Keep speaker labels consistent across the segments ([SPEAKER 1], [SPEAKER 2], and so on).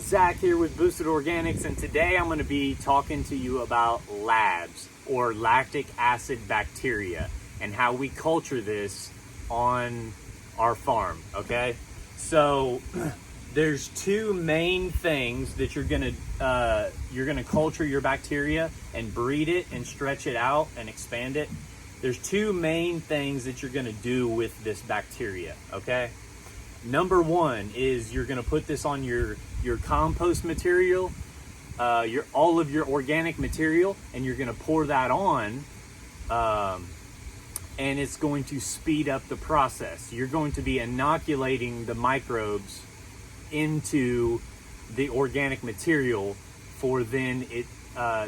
[SPEAKER 1] Zach here with Boosted Organics, and today I'm going to be talking to you about labs, or lactic acid bacteria, and how we culture this on our farm. Okay, so there's two main things that you're gonna culture your bacteria and breed it and stretch it out and expand it. There's two main things that you're gonna do with this bacteria. Okay, number one is you're gonna put this on your compost material, all of your organic material, and you're gonna pour that on, and it's going to speed up the process. You're going to be inoculating the microbes into the organic material for then it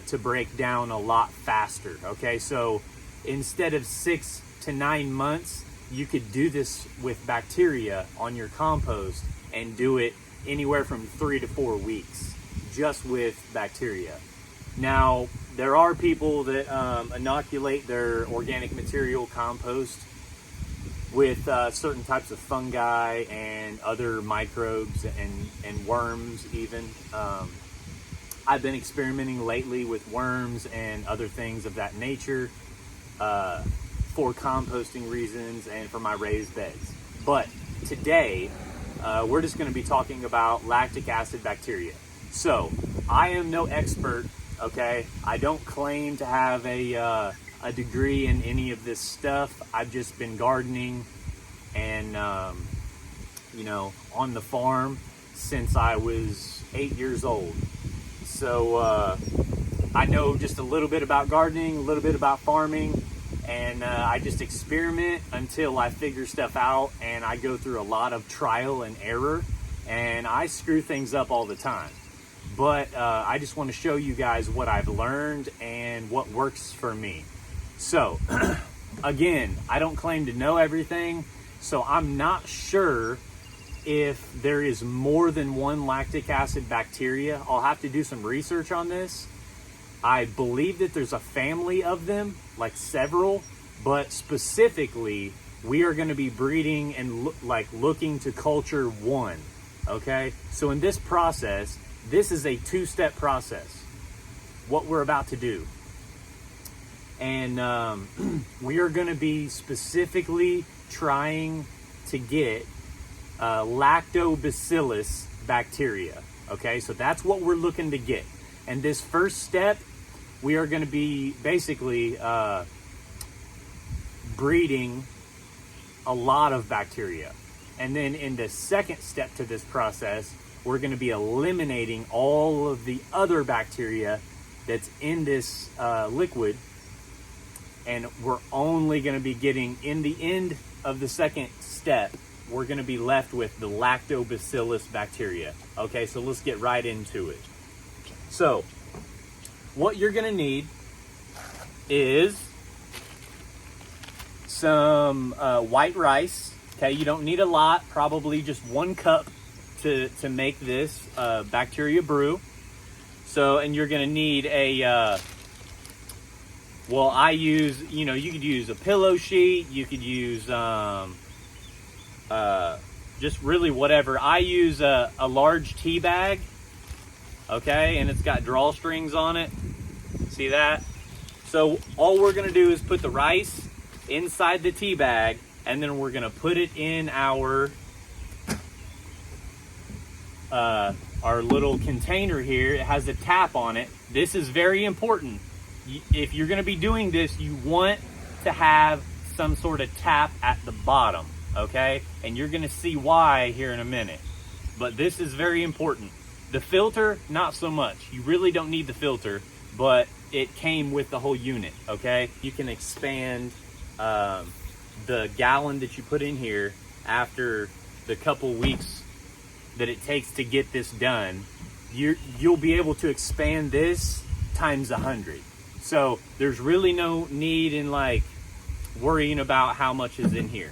[SPEAKER 1] to break down a lot faster. Okay, so instead of 6 to 9 months, you could do this with bacteria on your compost and do it anywhere from 3 to 4 weeks just with bacteria. Now, there are people that inoculate their organic material compost with certain types of fungi and other microbes and worms even. I've been experimenting lately with worms and other things of that nature for composting reasons and for my raised beds. But today, we're just going to be talking about lactic acid bacteria. So, I am no expert, okay? I don't claim to have a degree in any of this stuff. I've just been gardening and, on the farm since I was 8 years old. So, I know just a little bit about gardening, a little bit about farming, and I just experiment until I figure stuff out, and I go through a lot of trial and error, and I screw things up all the time. But I just want to show you guys what I've learned and what works for me. So, again, I don't claim to know everything, so I'm not sure if there is more than one lactic acid bacteria. I'll have to do some research on this. I believe that there's a family of them, like several, but specifically, we are going to be breeding and looking to culture one. Okay, so in this process, this is a two-step process, what we're about to do. And we are going to be specifically trying to get lactobacillus bacteria. Okay, so that's what we're looking to get. And this first step, we are going to be basically breeding a lot of bacteria. And then in the second step to this process, we're going to be eliminating all of the other bacteria that's in this liquid. And we're only going to be getting, in the end of the second step, we're going to be left with the lactobacillus bacteria. Okay, so let's get right into it. So, what you're going to need is some white rice. Okay, you don't need a lot, probably just 1 cup to make this bacteria brew. So, and you're going to need a, well, I use, you could use a pillow sheet, you could use just really whatever. I use a large tea bag. Okay, and it's got drawstrings on it. See that? So all we're gonna do is put the rice inside the tea bag, and then we're gonna put it in our little container here. It has a tap on it. This is very important. If you're gonna be doing this, you want to have some sort of tap at the bottom, okay? And you're gonna see why here in a minute. But this is very important. The filter, not so much. You really don't need the filter, but it came with the whole unit, okay? You can expand the gallon that you put in here after the couple weeks that it takes to get this done. You'll be able to expand this times 100. So there's really no need in worrying about how much is in here,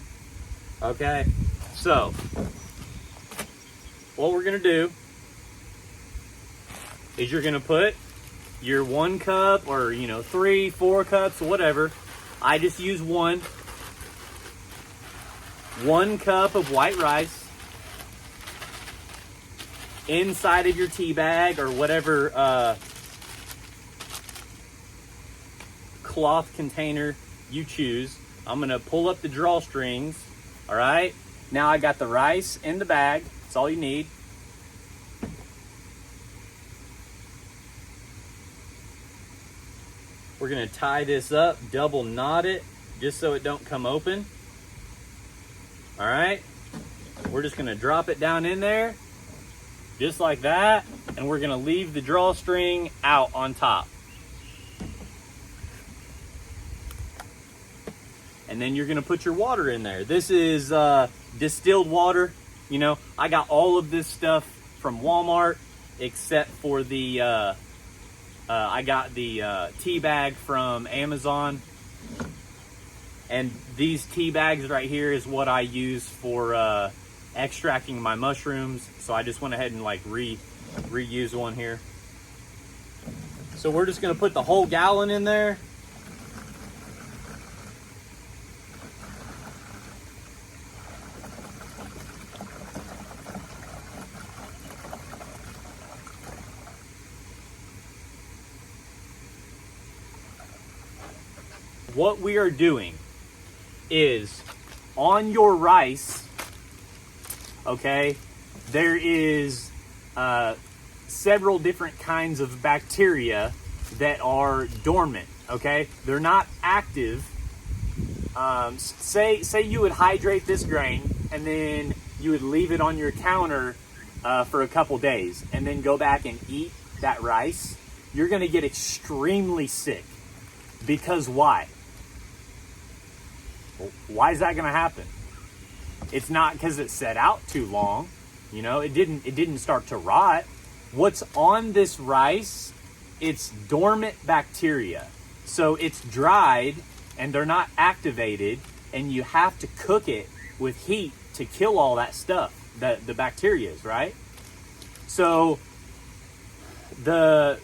[SPEAKER 1] okay? So what we're gonna do is you're gonna put your 1 cup or 3, 4 cups, whatever. I just use 1 cup of white rice. inside of your tea bag or whatever cloth container you choose. I'm gonna pull up the drawstrings. All right, now I got the rice in the bag. That's all you need. We're gonna tie this up, double knot it, just so it don't come open. All right, we're just gonna drop it down in there, just like that, and we're gonna leave the drawstring out on top. And then you're gonna put your water in there. This is distilled water. You know, I got all of this stuff from Walmart, except for the, I got the tea bag from Amazon. And these tea bags right here is what I use for extracting my mushrooms. So I just went ahead and like reuse one here. So we're just gonna put the whole gallon in there. What we are doing is on your rice, okay, there is several different kinds of bacteria that are dormant, okay? They're not active. Say you would hydrate this grain and then you would leave it on your counter for a couple days and then go back and eat that rice. You're gonna get extremely sick. Because why? Why is that going to happen? It's not because it set out too long. You know, it didn't start to rot. What's on this rice? It's dormant bacteria. So it's dried and they're not activated, and you have to cook it with heat to kill all that stuff, the bacterias, right? So the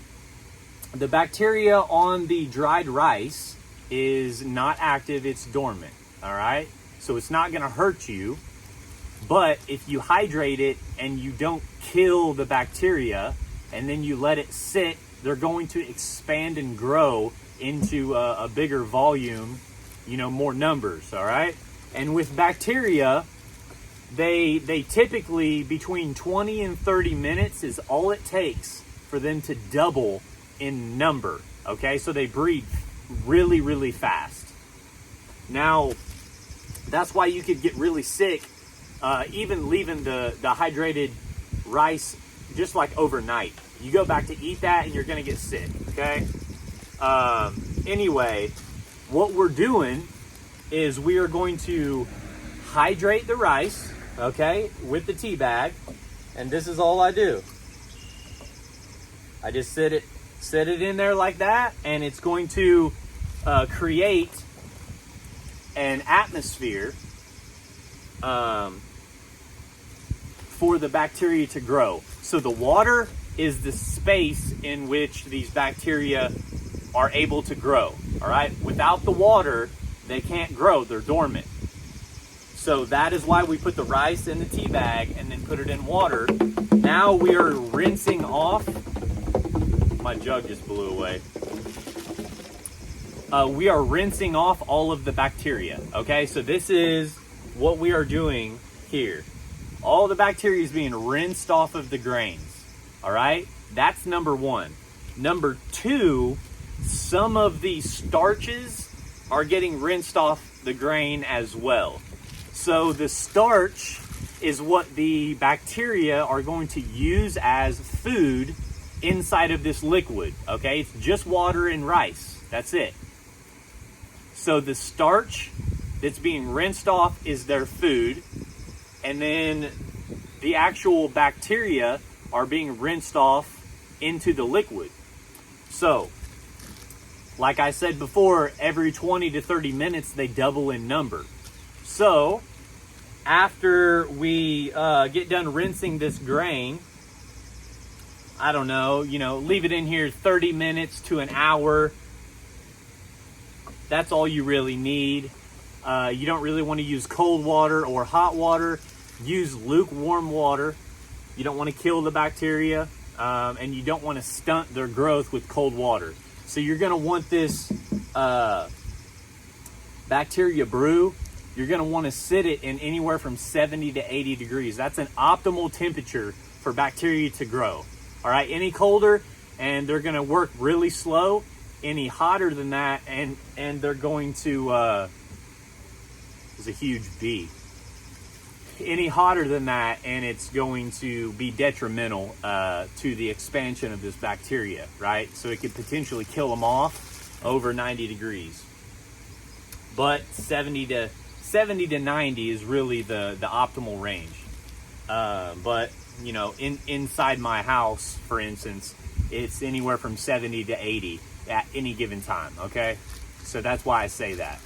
[SPEAKER 1] bacteria on the dried rice is not active, it's dormant. All right, so it's not going to hurt you, but if you hydrate it and you don't kill the bacteria and then you let it sit, they're going to expand and grow into a bigger volume, you know, more numbers. All right, and with bacteria, they typically between 20 and 30 minutes is all it takes for them to double in number. Okay, so they breed really, really fast. Now, that's why you could get really sick, even leaving the hydrated rice just like overnight. You go back to eat that and you're gonna get sick, okay? Anyway, what we're doing is we are going to hydrate the rice, okay, with the tea bag, and this is all I do. I just set it in there like that, and it's going to create an atmosphere for the bacteria to grow. So the water is the space in which these bacteria are able to grow. All right, without the water, they can't grow, they're dormant. So that is why we put the rice in the tea bag and then put it in water. Now we are rinsing off. My jug just blew away. We are rinsing off all of the bacteria, okay? So this is what we are doing here. All the bacteria is being rinsed off of the grains, all right? That's number one. Number two, some of the starches are getting rinsed off the grain as well. So the starch is what the bacteria are going to use as food inside of this liquid, okay? It's just water and rice, that's it. So the starch that's being rinsed off is their food, and then the actual bacteria are being rinsed off into the liquid. So, like I said before, every 20 to 30 minutes they double in number. So, after we get done rinsing this grain, I don't know, leave it in here 30 minutes to an hour. That's all you really need. You don't really want to use cold water or hot water. Use lukewarm water. you don't want to kill the bacteria, and you don't want to stunt their growth with cold water. So you're going to want this bacteria brew, you're going to want to sit it in anywhere from 70 to 80 degrees. That's an optimal temperature for bacteria to grow. All right, any colder and they're going to work really slow. Any hotter than that and they're going to there's a huge bee. Any hotter than that and it's going to be detrimental to the expansion of this bacteria, right? So it could potentially kill them off over 90 degrees. But 70 to 90 is really the optimal range. But you know, inside my house, for instance, it's anywhere from 70 to 80 at any given time, okay? So that's why I say that.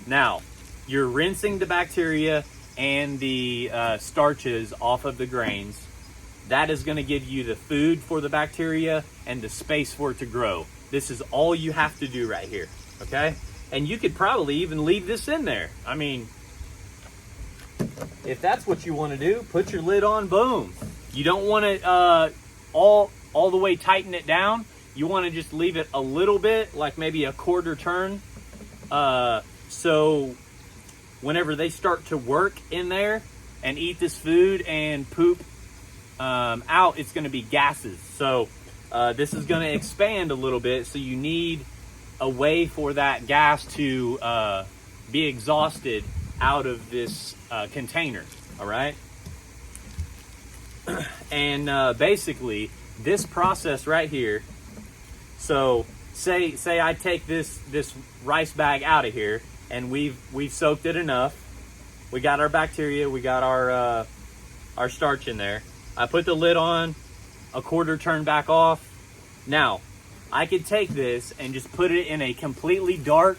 [SPEAKER 1] Now, you're rinsing the bacteria and the starches off of the grains. That is going to give you the food for the bacteria and the space for it to grow. This is all you have to do right here, okay? And you could probably even leave this in there. I mean, if that's what you want to do, put your lid on, boom. You don't want to all the way tighten it down. You want to just leave it a little bit, like maybe a quarter turn. So whenever they start to work in there and eat this food and poop out, it's going to be gases. So this is going to expand a little bit. So you need a way for that gas to be exhausted out of this container. All right. And basically this process right here. So say I take this rice bag out of here and we've soaked it enough. We got our bacteria, we got our starch in there. I put the lid on, a quarter turn back off. Now, I could take this and just put it in a completely dark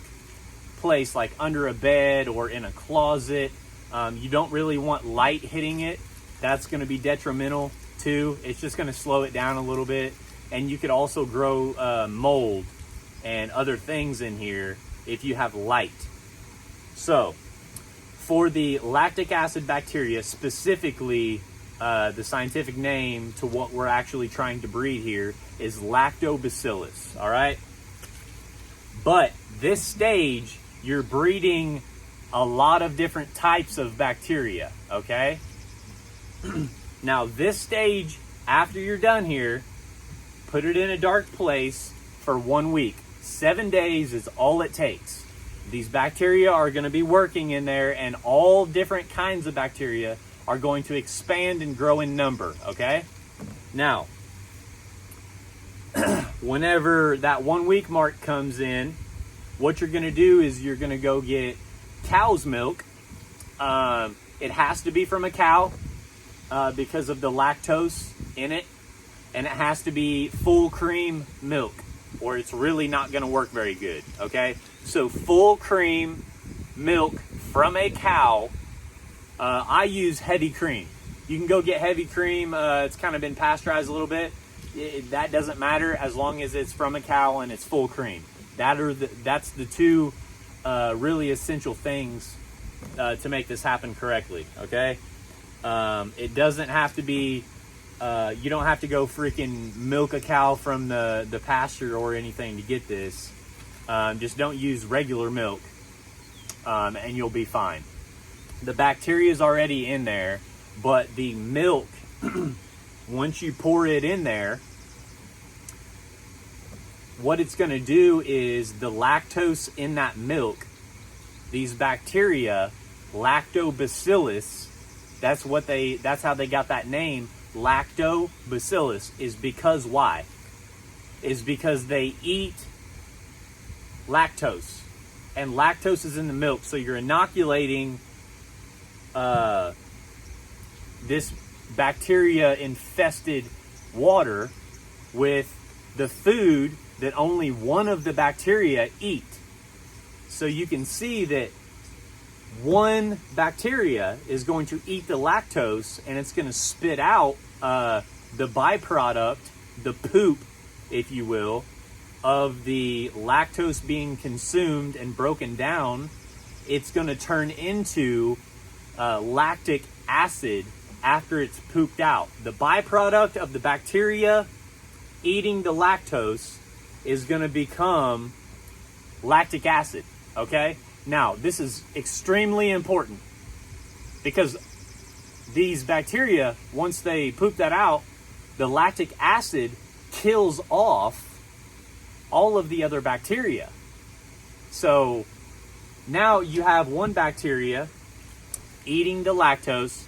[SPEAKER 1] place, like under a bed or in a closet. You don't really want light hitting it. That's going to be detrimental too. It's just going to slow it down a little bit. And you could also grow mold and other things in here if you have light. So, for the lactic acid bacteria, specifically, the scientific name to what we're actually trying to breed here is lactobacillus, all right? But this stage, you're breeding a lot of different types of bacteria, okay? Now, this stage, after you're done here, put it in a dark place for 1 week. 7 days is all it takes. These bacteria are going to be working in there, and all different kinds of bacteria are going to expand and grow in number, okay? Now, whenever that 1 week mark comes in, what you're going to do is you're going to go get cow's milk. It has to be from a cow because of the lactose in it. And it has to be full cream milk or it's really not going to work very good, okay? So full cream milk from a cow. I use heavy cream. You can go get heavy cream. It's kind of been pasteurized a little bit. That doesn't matter as long as it's from a cow and it's full cream. That's the two really essential things to make this happen correctly, okay? It doesn't have to be... you don't have to go freaking milk a cow from the pasture or anything to get this. Just don't use regular milk, and you'll be fine. The bacteria is already in there, but the milk, once you pour it in there, what it's going to do is the lactose in that milk, these bacteria, lactobacillus, that's how they got that name. Lactobacillus is because why? Is because they eat lactose, and lactose is in the milk, so you're inoculating this bacteria infested water with the food that only one of the bacteria eat. So you can see that one bacteria is going to eat the lactose and it's going to spit out the byproduct, the poop, if you will, of the lactose being consumed and broken down. It's going to turn into lactic acid after it's pooped out. The byproduct of the bacteria eating the lactose is going to become lactic acid, okay? Now, this is extremely important because these bacteria, once they poop that out, the lactic acid kills off all of the other bacteria. So now you have one bacteria eating the lactose,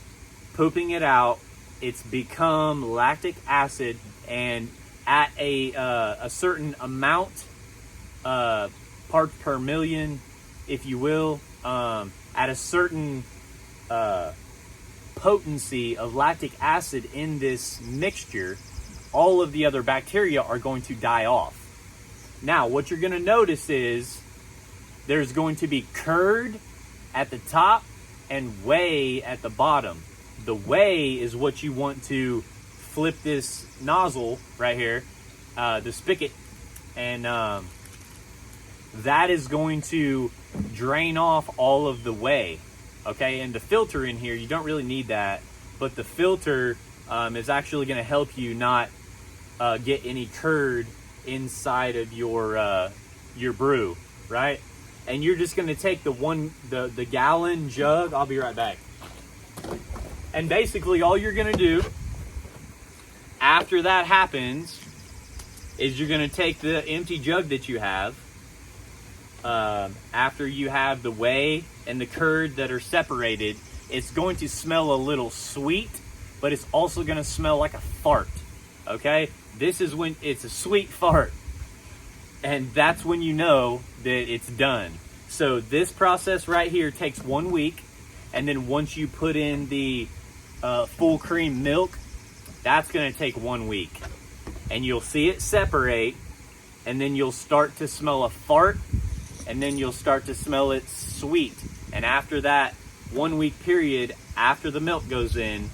[SPEAKER 1] pooping it out. It's become lactic acid, and at a certain amount, parts per million, if you will, at a certain potency of lactic acid in this mixture, all of the other bacteria are going to die off. Now, what you're going to notice is there's going to be curd at the top and whey at the bottom. The whey is what you want to flip this nozzle right here, the spigot, and that is going to drain off all of the whey. Okay, and the filter in here, you don't really need that, but the filter is actually going to help you not get any curd inside of your brew, right? And you're just going to take the gallon jug. I'll be right back. And basically, all you're going to do after that happens is you're going to take the empty jug that you have. After you have the whey and the curd that are separated, it's going to smell a little sweet, but it's also going to smell like a fart. Okay, this is when it's a sweet fart, and that's when you know that it's done. So this process right here takes 1 week, and then once you put in the full cream milk, that's going to take 1 week, and you'll see it separate, and then you'll start to smell a fart, and then you'll start to smell it sweet. And after that 1 week period, after the milk goes in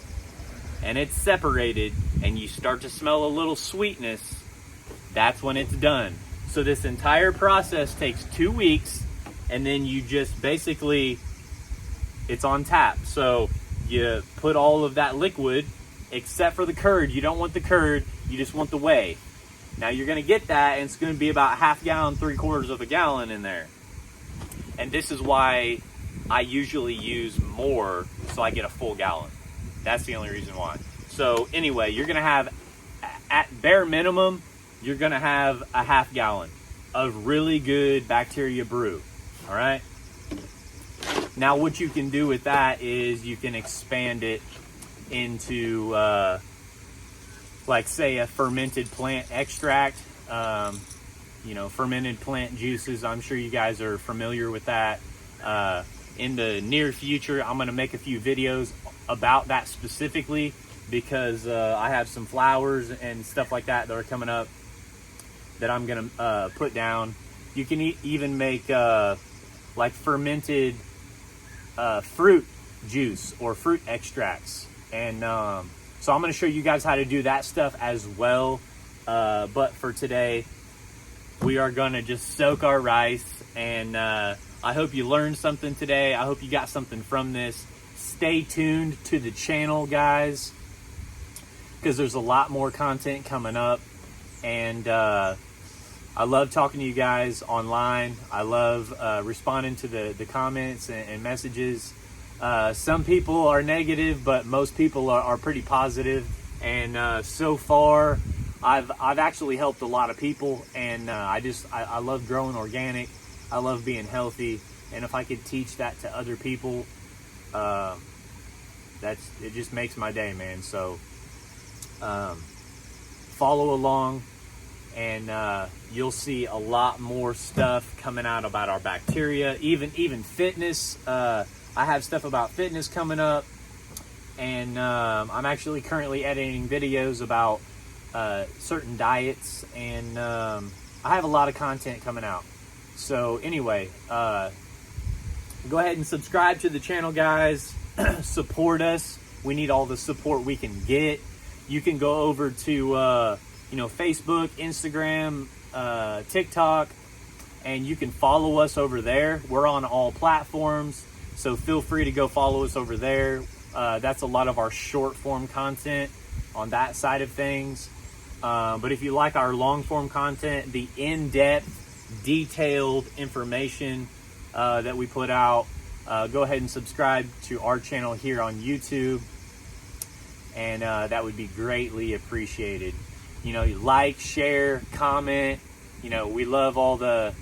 [SPEAKER 1] and it's separated and you start to smell a little sweetness, that's when it's done. So this entire process takes 2 weeks, and then you just basically, it's on tap. So you put all of that liquid, except for the curd. You don't want the curd, you just want the whey. Now you're going to get that, and it's going to be about half gallon, 3/4 of a gallon in there. And this is why I usually use more, so I get a full gallon. That's the only reason why. So anyway, you're going to have, at bare minimum, you're going to have a half gallon of really good bacteria brew. All right? Now what you can do with that is you can expand it into like say a fermented plant extract, fermented plant juices. I'm sure you guys are familiar with that. In the near future, I'm going to make a few videos about that specifically, because I have some flowers and stuff like that that are coming up that I'm going to put down. You can even make like fermented fruit juice or fruit extracts, and so I'm going to show you guys how to do that stuff as well. But for today, we are going to just soak our rice, and I hope you learned something today. I hope you got something from this. Stay tuned to the channel, guys, because there's a lot more content coming up, and I love talking to you guys online. I love responding to the comments and messages. Some people are negative, but most people are pretty positive. And so far, I've actually helped a lot of people. And I love growing organic. I love being healthy. And if I could teach that to other people, it just makes my day, man. So follow along, and you'll see a lot more stuff coming out about our bacteria, even fitness. I have stuff about fitness coming up, and I'm actually currently editing videos about certain diets, and I have a lot of content coming out. So anyway, go ahead and subscribe to the channel, guys. Support us. We need all the support we can get. You can go over to Facebook, Instagram, TikTok, and you can follow us over there. We're on all platforms, so feel free to go follow us over there. That's a lot of our short form content on that side of things. But if you like our long form content, the in-depth, detailed information that we put out, go ahead and subscribe to our channel here on YouTube, and that would be greatly appreciated. You know, you like, share, comment. You know, we love all the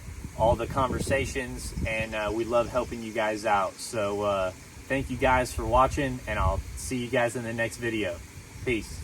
[SPEAKER 1] conversations, and we love helping you guys out. So thank you guys for watching, and I'll see you guys in the next video. Peace.